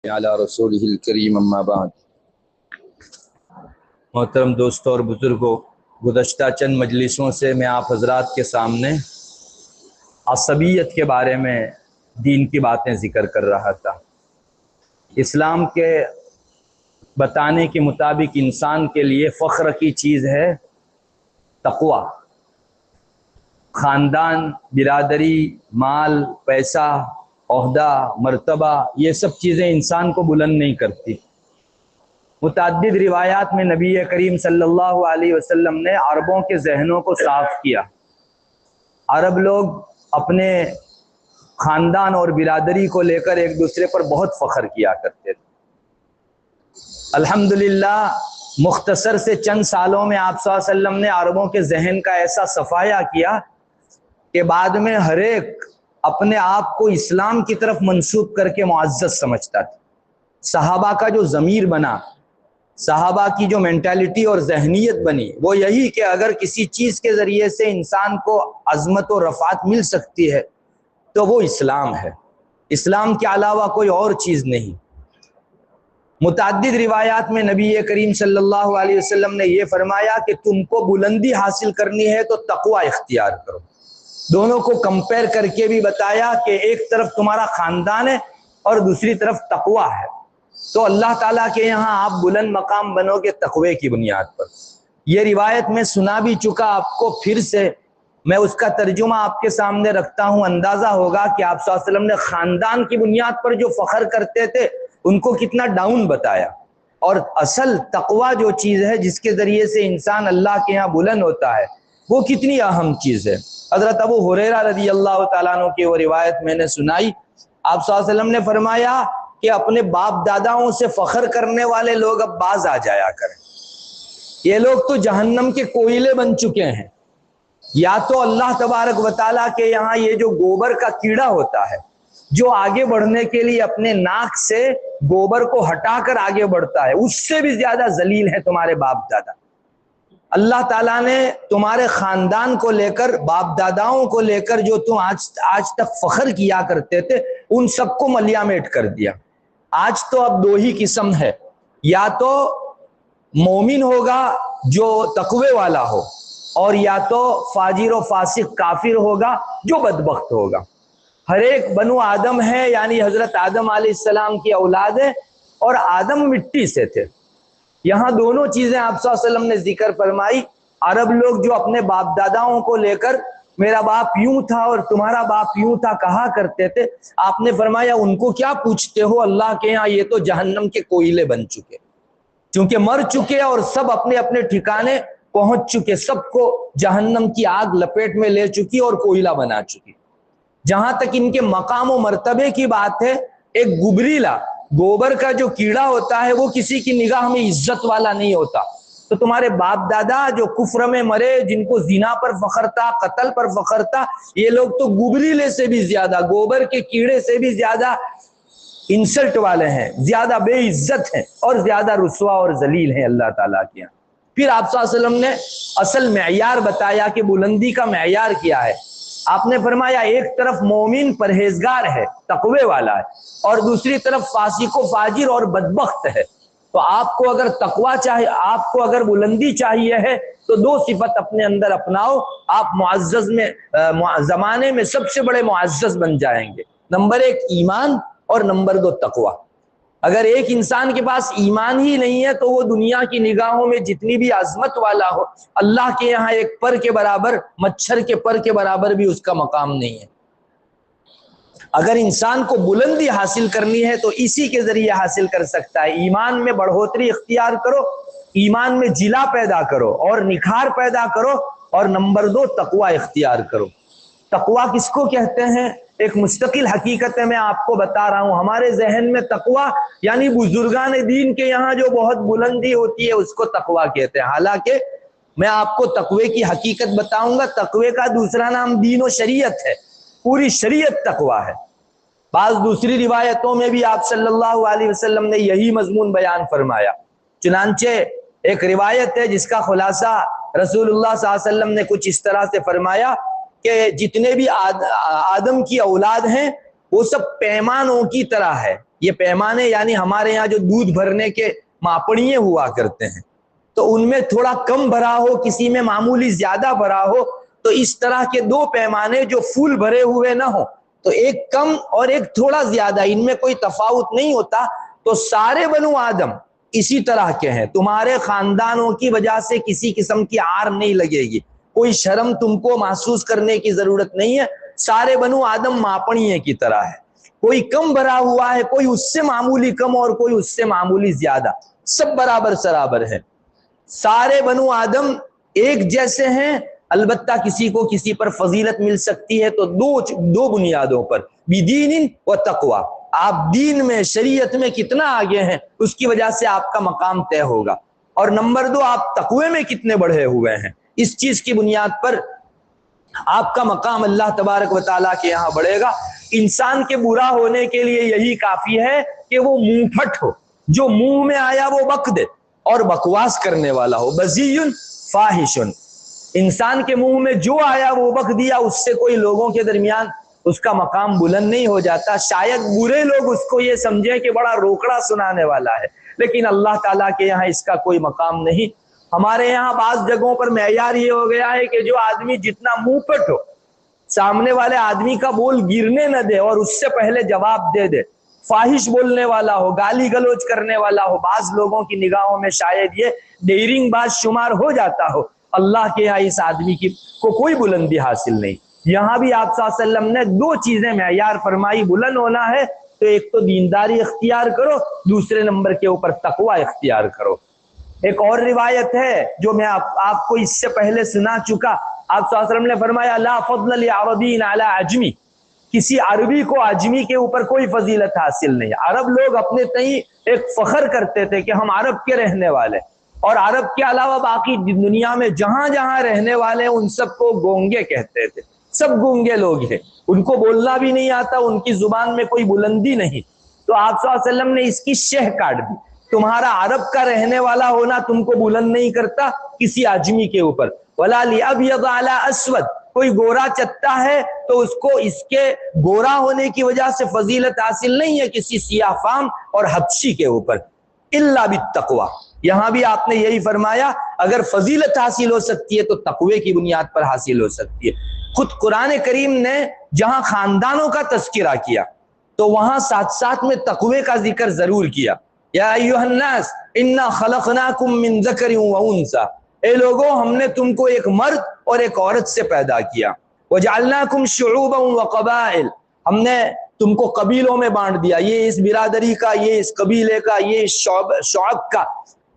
علی رسولہ الکریم اما بعد۔ محترم دوستوں اور بزرگوں، گزشتہ چند مجلسوں سے میں آپ حضرات کے سامنے عصبیت کے بارے میں دین کی باتیں ذکر کر رہا تھا۔ اسلام کے بتانے کے مطابق انسان کے لیے فخر کی چیز ہے تقوی۔ خاندان، برادری، مال، پیسہ، عہدہ، مرتبہ، یہ سب چیزیں انسان کو بلند نہیں کرتی۔ متعدد روایات میں نبی کریم صلی اللہ علیہ وسلم نے عربوں کے ذہنوں کو صاف کیا۔ عرب لوگ اپنے خاندان اور برادری کو لے کر ایک دوسرے پر بہت فخر کیا کرتے تھے۔ الحمدللہ مختصر سے چند سالوں میں آپ صلی اللہ علیہ وسلم نے عربوں کے ذہن کا ایسا صفایا کیا کہ بعد میں ہر ایک اپنے آپ کو اسلام کی طرف منسوب کر کے معزز سمجھتا تھا۔ صحابہ کا جو ضمیر بنا، صحابہ کی جو مینٹالٹی اور ذہنیت بنی، وہ یہی کہ اگر کسی چیز کے ذریعے سے انسان کو عظمت و رفعت مل سکتی ہے تو وہ اسلام ہے، اسلام کے علاوہ کوئی اور چیز نہیں۔ متعدد روایات میں نبی کریم صلی اللہ علیہ وسلم نے یہ فرمایا کہ تم کو بلندی حاصل کرنی ہے تو تقوی اختیار کرو۔ دونوں کو کمپیر کر کے بھی بتایا کہ ایک طرف تمہارا خاندان ہے اور دوسری طرف تقوی ہے، تو اللہ تعالیٰ کے یہاں آپ بلند مقام بنو گے تقوی کی بنیاد پر۔ یہ روایت میں سنا بھی چکا آپ کو، پھر سے میں اس کا ترجمہ آپ کے سامنے رکھتا ہوں۔ اندازہ ہوگا کہ آپ صلی اللہ علیہ وسلم نے خاندان کی بنیاد پر جو فخر کرتے تھے ان کو کتنا ڈاؤن بتایا، اور اصل تقوی جو چیز ہے جس کے ذریعے سے انسان اللہ کے یہاں بلند ہوتا ہے وہ کتنی اہم چیز ہے۔ حضرت ابو ہریرہ رضی اللہ تعالیٰ عنہ کی وہ روایت میں نے سنائی، آپ صلی اللہ علیہ وسلم نے فرمایا کہ اپنے باپ داداؤں سے فخر کرنے والے لوگ اب باز آ جایا کریں، یہ لوگ تو جہنم کے کوئلے بن چکے ہیں۔ یا تو اللہ تبارک و تعالیٰ کے یہاں یہ جو گوبر کا کیڑا ہوتا ہے جو آگے بڑھنے کے لیے اپنے ناک سے گوبر کو ہٹا کر آگے بڑھتا ہے، اس سے بھی زیادہ ذلیل ہے تمہارے باپ دادا۔ اللہ تعالیٰ نے تمہارے خاندان کو لے کر، باپ داداؤں کو لے کر جو تم آج تک فخر کیا کرتے تھے ان سب کو ملیامیٹ کر دیا۔ آج تو اب دو ہی قسم ہے، یا تو مومن ہوگا جو تقوی والا ہو، اور یا تو فاجر و فاسق کافر ہوگا جو بدبخت ہوگا۔ ہر ایک بنو آدم ہے، یعنی حضرت آدم علیہ السلام کی اولاد ہے، اور آدم مٹی سے تھے۔ یہاں دونوں چیزیں آپ صلی اللہ علیہ وسلم نے ذکر فرمائی۔ عرب لوگ جو اپنے باپ داداؤں کو لے کر میرا باپ یوں تھا اور تمہارا باپ یوں تھا کہا کرتے تھے، آپ نے فرمایا ان کو کیا پوچھتے ہو، اللہ کے یہاں یہ تو جہنم کے کوئلے بن چکے، چونکہ مر چکے اور سب اپنے اپنے ٹھکانے پہنچ چکے، سب کو جہنم کی آگ لپیٹ میں لے چکی اور کوئلہ بنا چکی۔ جہاں تک ان کے مقام و مرتبے کی بات ہے، ایک گبریلا گوبر کا جو کیڑا ہوتا ہے وہ کسی کی نگاہ میں عزت والا نہیں ہوتا۔ تو تمہارے باپ دادا جو کفر میں مرے، جن کو زنا پر فخر تھا، قتل پر فخر تھا، یہ لوگ تو گبریلے سے بھی زیادہ، گوبر کے کیڑے سے بھی زیادہ انسلٹ والے ہیں، زیادہ بے عزت ہیں اور زیادہ رسوا اور ذلیل ہیں اللہ تعالیٰ کے یہاں۔ پھر آپ صلی اللہ علیہ وسلم نے اصل معیار بتایا کہ بلندی کا معیار کیا ہے۔ آپ نے فرمایا ایک طرف مومن پرہیزگار ہے، تقوی والا ہے، اور دوسری طرف فاسق و فاجر اور بدبخت ہے۔ تو آپ کو اگر تقوی چاہیے، آپ کو اگر بلندی چاہیے ہے تو دو صفت اپنے اندر اپناؤ، آپ معزز میں زمانے میں سب سے بڑے معزز بن جائیں گے۔ نمبر ایک ایمان، اور نمبر دو تقوی۔ اگر ایک انسان کے پاس ایمان ہی نہیں ہے تو وہ دنیا کی نگاہوں میں جتنی بھی عظمت والا ہو، اللہ کے یہاں ایک پر کے برابر، مچھر کے پر کے برابر بھی اس کا مقام نہیں ہے۔ اگر انسان کو بلندی حاصل کرنی ہے تو اسی کے ذریعے حاصل کر سکتا ہے۔ ایمان میں بڑھوتری اختیار کرو، ایمان میں جلا پیدا کرو اور نکھار پیدا کرو، اور نمبر دو تقوی اختیار کرو۔ تقوی کس کو کہتے ہیں؟ ایک مستقل حقیقت ہے، میں آپ کو بتا رہا ہوں۔ ہمارے ذہن میں تقوی یعنی بزرگان دین کے یہاں جو بہت بلندی ہوتی ہے اس کو تقوی کہتے ہیں، حالانکہ میں آپ کو تقوی کی حقیقت بتاؤں گا۔ تقوی کا دوسرا نام دین و شریعت ہے، پوری شریعت تقوی ہے۔ بعض دوسری روایتوں میں بھی آپ صلی اللہ علیہ وسلم نے یہی مضمون بیان فرمایا۔ چنانچہ ایک روایت ہے جس کا خلاصہ رسول اللہ صلی اللہ علیہ وسلم نے کچھ اس طرح سے فرمایا کہ جتنے بھی آدم کی اولاد ہیں وہ سب پیمانوں کی طرح ہے، یہ پیمانے یعنی ہمارے یہاں جو دودھ بھرنے کے ماپڑیے ہوا کرتے ہیں تو ان میں تھوڑا کم بھرا ہو، کسی میں معمولی زیادہ بھرا ہو، تو اس طرح کے دو پیمانے جو فل بھرے ہوئے نہ ہو، تو ایک کم اور ایک تھوڑا زیادہ، ان میں کوئی تفاوت نہیں ہوتا، تو سارے بنو آدم اسی طرح کے ہیں، تمہارے خاندانوں کی وجہ سے کسی قسم کی عار نہیں لگے گی، کوئی شرم تم کو محسوس کرنے کی ضرورت نہیں ہے، سارے بنو آدم ماپڑیے کی طرح ہے، کوئی کم بھرا ہوا ہے، کوئی اس سے معمولی کم اور کوئی اس سے معمولی زیادہ، سب برابر سرابر ہے، سارے بنو آدم ایک جیسے ہیں، البتہ کسی کو کسی پر فضیلت مل سکتی ہے تو دو بنیادوں پر، بدین و تقوی، آپ دین میں شریعت میں کتنا آگے ہیں اس کی وجہ سے آپ کا مقام طے ہوگا، اور نمبر 2 آپ تقوی میں کتنے بڑھے ہوئے ہیں، اس چیز کی بنیاد پر آپ کا مقام اللہ تبارک و تعالیٰ کے یہاں بڑھے گا۔ انسان کے برا ہونے کے لیے یہی کافی ہے کہ وہ منہ پھٹ ہو، جو منہ میں آیا وہ بک دے اور بکواس کرنے والا ہو، بذیٌ فاحشٌ، انسان کے منہ میں جو آیا وہ بک دیا، اس سے کوئی لوگوں کے درمیان اس کا مقام بلند نہیں ہو جاتا، شاید برے لوگ اس کو یہ سمجھیں کہ بڑا روکڑا سنانے والا ہے، لیکن اللہ تعالیٰ کے یہاں اس کا کوئی مقام نہیں۔ ہمارے یہاں بعض جگہوں پر معیار یہ ہو گیا ہے کہ جو آدمی جتنا منہ پٹ ہو، سامنے والے آدمی کا بول گرنے نہ دے اور اس سے پہلے جواب دے دے، فاحش بولنے والا ہو، گالی گلوچ کرنے والا ہو، بعض لوگوں کی نگاہوں میں شاید یہ ڈیرنگ باز شمار ہو جاتا ہو، اللہ کے یہاں اس آدمی کو کوئی بلندی حاصل نہیں۔ یہاں بھی آپ صلی اللہ علیہ وسلم نے 2 چیزیں معیار فرمائی، بلند ہونا ہے تو ایک تو دینداری اختیار کرو، دوسرے نمبر کے اوپر تقوی اختیار کرو۔ ایک اور روایت ہے جو میں آپ کو اس سے پہلے سنا چکا، آپ صلی اللہ علیہ وسلم نے فرمایا لا فضل لعربی علی عجمی، کسی عربی کو عجمی کے اوپر کوئی فضیلت حاصل نہیں۔ عرب لوگ اپنے تئیں ایک فخر کرتے تھے کہ ہم عرب کے رہنے والے، اور عرب کے علاوہ باقی دنیا میں جہاں جہاں رہنے والے ان سب کو گونگے کہتے تھے، سب گونگے لوگ ہیں، ان کو بولنا بھی نہیں آتا، ان کی زبان میں کوئی بلندی نہیں، تو آپ صلی اللہ علیہ وسلم نے اس کی شہ کاٹ دی، تمہارا عرب کا رہنے والا ہونا تم کو بلند نہیں کرتا کسی عجمی کے اوپر، ولا لأبیض علی اسود، کوئی گورا چتا ہے تو اس کو اس کے گورا ہونے کی وجہ سے فضیلت حاصل نہیں ہے کسی سیاہ فام اور حبشی کے اوپر، الا بالتقوی، یہاں بھی آپ نے یہی فرمایا اگر فضیلت حاصل ہو سکتی ہے تو تقوی کی بنیاد پر حاصل ہو سکتی ہے۔ خود قرآن کریم نے جہاں خاندانوں کا تذکرہ کیا تو وہاں ساتھ ساتھ میں تقوی کا ذکر ضرور کیا، یا ایھا الناس انا خلقناکم من ذکر و انثی، اے لوگوں ہم نے تم کو ایک مرد اور ایک عورت سے پیدا کیا، وجعلناکم شعوبا وقبائل، ہم نے تم کو قبیلوں میں بانٹ دیا، یہ اس برادری کا، یہ اس قبیلے کا، یہ اس شعب کا۔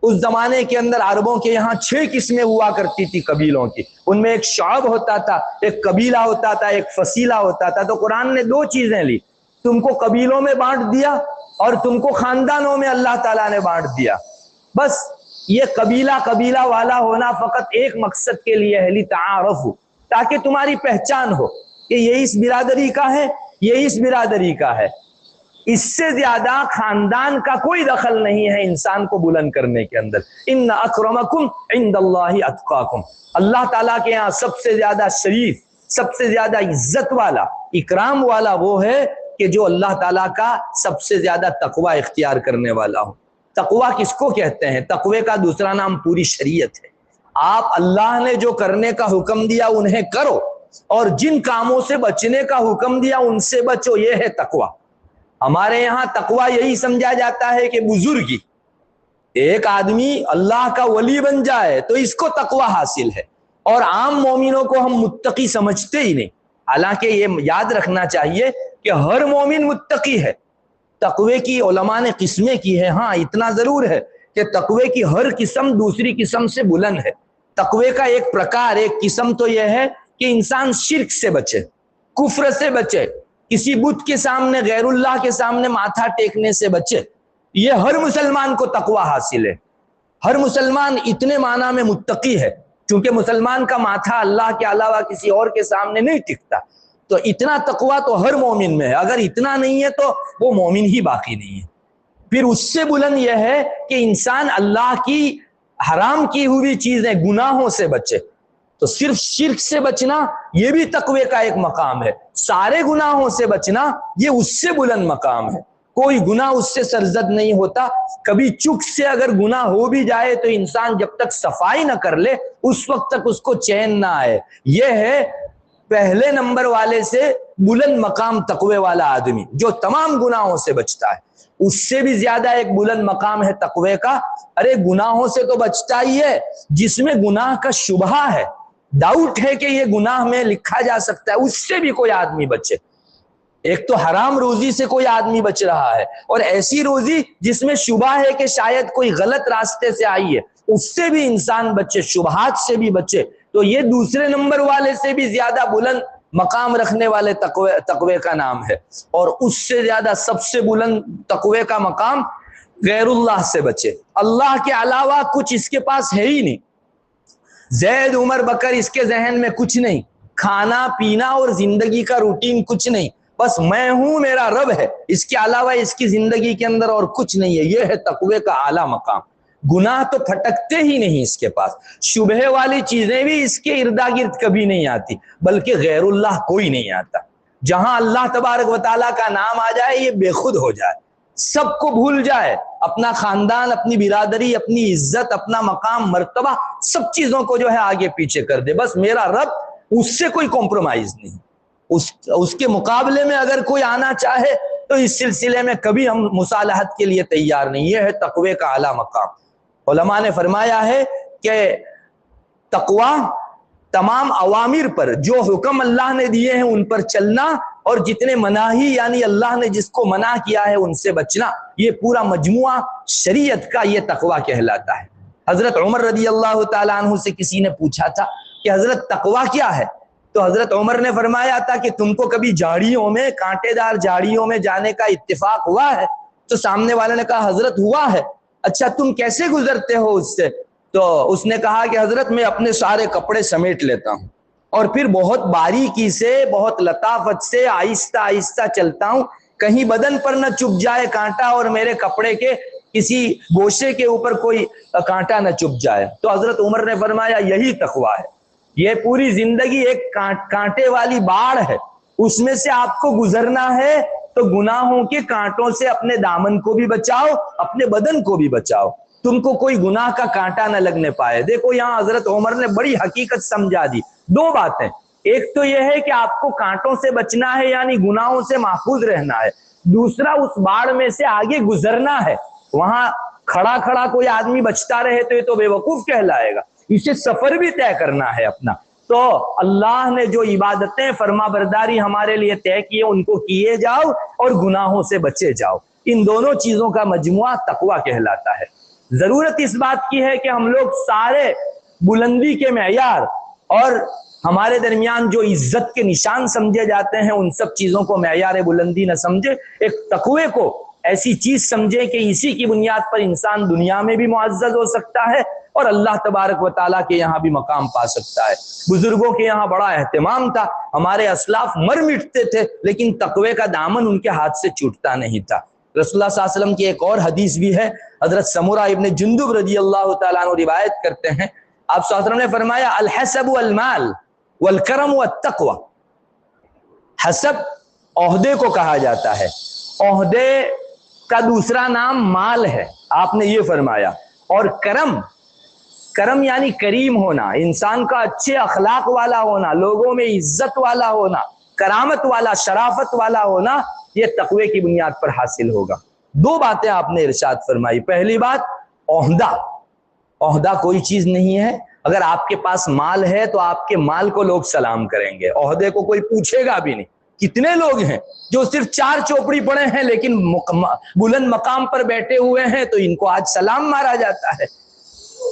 اس زمانے کے اندر عربوں کے یہاں 6 قسمیں ہوا کرتی تھی قبیلوں کی، ان میں ایک شعب ہوتا تھا، ایک قبیلہ ہوتا تھا، ایک فصیلہ ہوتا تھا، تو قرآن نے 2 چیزیں لی، تم کو قبیلوں میں بانٹ دیا اور تم کو خاندانوں میں اللہ تعالیٰ نے بانٹ دیا، بس یہ قبیلہ والا ہونا فقط ایک مقصد کے لیے ہے، لتعارفوا، تاکہ تمہاری پہچان ہو کہ یہ اس برادری کا ہے، یہ اس برادری کا ہے، اس سے زیادہ خاندان کا کوئی دخل نہیں ہے انسان کو بلند کرنے کے اندر۔ ان اکرمکم عند اللہ اتقاکم، اللہ تعالیٰ کے یہاں سب سے زیادہ شریف، سب سے زیادہ عزت والا، اکرام والا وہ ہے کہ جو اللہ تعالیٰ کا سب سے زیادہ تقوی اختیار کرنے والا ہو۔ تقوی کس کو کہتے ہیں؟ تقوی کا دوسرا نام پوری شریعت ہے، آپ اللہ نے جو کرنے کا حکم دیا انہیں کرو، اور جن کاموں سے بچنے کا حکم دیا ان سے بچو، یہ ہے تقوی۔ ہمارے یہاں تقوی یہی سمجھا جاتا ہے کہ بزرگی، ایک آدمی اللہ کا ولی بن جائے تو اس کو تقوی حاصل ہے، اور عام مومنوں کو ہم متقی سمجھتے ہی نہیں، حالانکہ یہ یاد رکھنا چاہیے کہ ہر مومن متقی ہے۔ تقوی کی علماء نے قسمیں کی ہیں، ہاں اتنا ضرور ہے کہ تقوی کی ہر قسم دوسری قسم سے بلند ہے۔ تقوی کا ایک پرکار، ایک قسم تو یہ ہے کہ انسان شرک سے بچے، کفر سے بچے، کسی بت کے سامنے، غیر اللہ کے سامنے ماتھا ٹیکنے سے بچے، یہ ہر مسلمان کو تقوی حاصل ہے۔ ہر مسلمان اتنے معنی میں متقی ہے چونکہ مسلمان کا ماتھا اللہ کے علاوہ کسی اور کے سامنے نہیں ٹکتا، تو اتنا تقوی تو ہر مومن میں ہے، اگر اتنا نہیں ہے تو وہ مومن ہی باقی نہیں ہے۔ پھر اس سے بلند یہ ہے کہ انسان اللہ کی حرام کی ہوئی چیزیں، گناہوں سے بچے، تو صرف شرک سے بچنا یہ بھی تقوی کا ایک مقام ہے، سارے گناہوں سے بچنا یہ اس سے بلند مقام ہے۔ کوئی گناہ اس سے سرزد نہیں ہوتا. کبھی چک سے اگر گناہ ہو بھی جائے تو انسان جب تک صفائی نہ کر لے اس وقت تک اس کو چین نہ آئے. یہ ہے پہلے نمبر والے سے بلند مقام تقوی والا آدمی جو تمام گناہوں سے بچتا ہے. اس سے بھی زیادہ ایک بلند مقام ہے تقوی کا. ارے گناہوں سے تو بچتا ہی ہے جس میں گناہ کا شبہ ہے, ڈاؤٹ ہے کہ یہ گناہ میں لکھا جا سکتا ہے, اس سے بھی کوئی آدمی بچے. ایک تو حرام روزی سے کوئی آدمی بچ رہا ہے, اور ایسی روزی جس میں شبہ ہے کہ شاید کوئی غلط راستے سے آئی ہے, اس سے بھی انسان بچے, شبہات سے بھی بچے. تو یہ دوسرے نمبر والے سے بھی زیادہ بلند مقام رکھنے والے تقوی کا نام ہے. اور اس سے زیادہ سب سے بلند تقوی کا مقام غیر اللہ سے بچے. اللہ کے علاوہ کچھ اس کے پاس ہے ہی نہیں. زید عمر بکر اس کے ذہن میں کچھ نہیں, کھانا پینا اور زندگی کا روٹین کچھ نہیں, بس میں ہوں, میرا رب ہے, اس کے علاوہ اس کی زندگی کے اندر اور کچھ نہیں ہے. یہ ہے تقوی کا اعلیٰ مقام. گناہ تو پھٹکتے ہی نہیں اس کے پاس, شبہ والی چیزیں بھی اس کے اردا گرد کبھی نہیں آتی, بلکہ غیر اللہ کوئی نہیں آتا. جہاں اللہ تبارک و تعالیٰ کا نام آ جائے یہ بے خود ہو جائے, سب کو بھول جائے, اپنا خاندان, اپنی برادری, اپنی عزت, اپنا مقام, مرتبہ, سب چیزوں کو جو ہے آگے پیچھے کر دے. بس میرا رب, اس سے کوئی کمپرومائز نہیں. اس کے مقابلے میں اگر کوئی آنا چاہے تو اس سلسلے میں کبھی ہم مصالحت کے لیے تیار نہیں. یہ ہے تقوی کا اعلیٰ مقام. علماء نے فرمایا ہے کہ تقوی تمام اوامر پر, جو حکم اللہ نے دیے ہیں ان پر چلنا, اور جتنے مناہی یعنی اللہ نے جس کو منع کیا ہے ان سے بچنا, یہ پورا مجموعہ شریعت کا یہ تقوی کہلاتا ہے. حضرت عمر رضی اللہ تعالیٰ عنہ سے کسی نے پوچھا تھا کہ حضرت تقوی کیا ہے؟ تو حضرت عمر نے فرمایا تھا کہ تم کو کبھی جھاڑیوں میں, کانٹے دار جھاڑیوں میں جانے کا اتفاق ہوا ہے؟ تو سامنے والے نے کہا حضرت ہوا ہے. اچھا تم کیسے گزرتے ہو اس سے؟ تو اس نے کہا کہ حضرت میں اپنے سارے کپڑے سمیٹ لیتا ہوں اور پھر بہت باریکی سے, بہت لطافت سے آہستہ آہستہ چلتا ہوں, کہیں بدن پر نہ چپ جائے کانٹا اور میرے کپڑے کے کسی گوشے کے اوپر کوئی کانٹا نہ چپ جائے. تو حضرت عمر نے فرمایا یہی تقوی ہے. یہ پوری زندگی ایک کانٹے والی باڑ ہے, اس میں سے آپ کو گزرنا ہے تو گناہوں کے کانٹوں سے اپنے دامن کو بھی بچاؤ, اپنے بدن کو بھی بچاؤ, تم کو کوئی گناہ کا کانٹا نہ لگنے پائے. دیکھو یہاں حضرت عمر نے بڑی حقیقت سمجھا دی. دو باتیں, ایک تو یہ ہے کہ آپ کو کانٹوں سے بچنا ہے یعنی گناہوں سے محفوظ رہنا ہے, دوسرا اس باڑ میں سے آگے گزرنا ہے. وہاں کھڑا کھڑا کوئی آدمی بچتا رہے تو یہ تو بے وقوف کہلائے گا, اسے سفر بھی طے کرنا ہے اپنا. تو اللہ نے جو عبادتیں فرما برداری ہمارے لیے طے کیے ان کو کیے جاؤ اور گناہوں سے بچے جاؤ. ان دونوں چیزوں کا مجموعہ تقوی کہلاتا ہے. ضرورت اس بات کی ہے کہ ہم لوگ سارے بلندی کے معیار اور ہمارے درمیان جو عزت کے نشان سمجھے جاتے ہیں ان سب چیزوں کو معیار بلندی نہ سمجھے, ایک تقوی کو ایسی چیز سمجھے کہ اسی کی بنیاد پر انسان دنیا میں بھی معزز ہو سکتا ہے اور اللہ تبارک و تعالیٰ کے یہاں بھی مقام پا سکتا ہے. بزرگوں کے یہاں بڑا اہتمام تھا, ہمارے اسلاف مر مٹتے تھے لیکن تقوی کا دامن ان کے ہاتھ سے چھوٹتا نہیں تھا. رسول اللہ صلی اللہ علیہ وسلم کی ایک اور حدیث بھی ہے, حضرت سمورہ ابن جندب رضی اللہ تعالیٰ عنہ روایت کرتے ہیں, آپ صلی اللہ علیہ وسلم نے فرمایا الحسب والمال والکرم والتقوی. حسب عہدے کو کہا جاتا ہے, عہدے کا دوسرا نام مال ہے, آپ نے یہ فرمایا, اور کرم, کرم یعنی کریم ہونا, انسان کا اچھے اخلاق والا ہونا, لوگوں میں عزت والا ہونا, کرامت والا, شرافت والا ہونا, یہ تقوی کی بنیاد پر حاصل ہوگا. دو باتیں آپ نے ارشاد فرمائی. پہلی بات عہدہ, عہدہ کوئی چیز نہیں ہے. اگر آپ کے پاس مال ہے تو آپ کے مال کو لوگ سلام کریں گے, عہدے کو کوئی پوچھے گا بھی نہیں. کتنے لوگ ہیں جو صرف چار چوپڑی پڑے ہیں لیکن بلند مقام پر بیٹھے ہوئے ہیں تو ان کو آج سلام مارا جاتا ہے.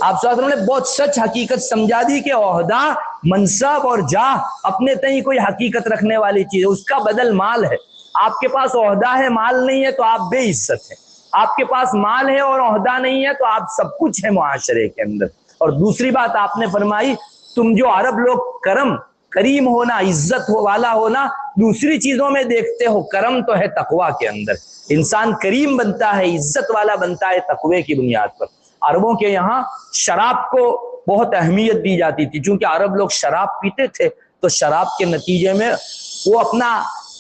آپ صلی اللہ علیہ وسلم نے بہت سچ حقیقت سمجھا دی کہ عہدہ, منصب اور جاہ اپنے تئیں کوئی حقیقت رکھنے والی چیز ہے, اس کا بدل مال ہے. آپ کے پاس عہدہ ہے, مال نہیں ہے تو آپ بے عزت ہیں. آپ کے پاس مال ہے اور عہدہ نہیں ہے تو آپ سب کچھ ہے معاشرے کے اندر. اور دوسری بات آپ نے فرمائی, تم جو عرب لوگ کرم, کریم ہونا, عزت والا ہونا دوسری چیزوں میں دیکھتے ہو, کرم تو ہے تقوی کے اندر. انسان کریم بنتا ہے, عزت والا بنتا ہے تقوی کی بنیاد پر. عربوں کے یہاں شراب کو بہت اہمیت دی جاتی تھی, چونکہ عرب لوگ شراب پیتے تھے تو شراب کے نتیجے میں وہ اپنا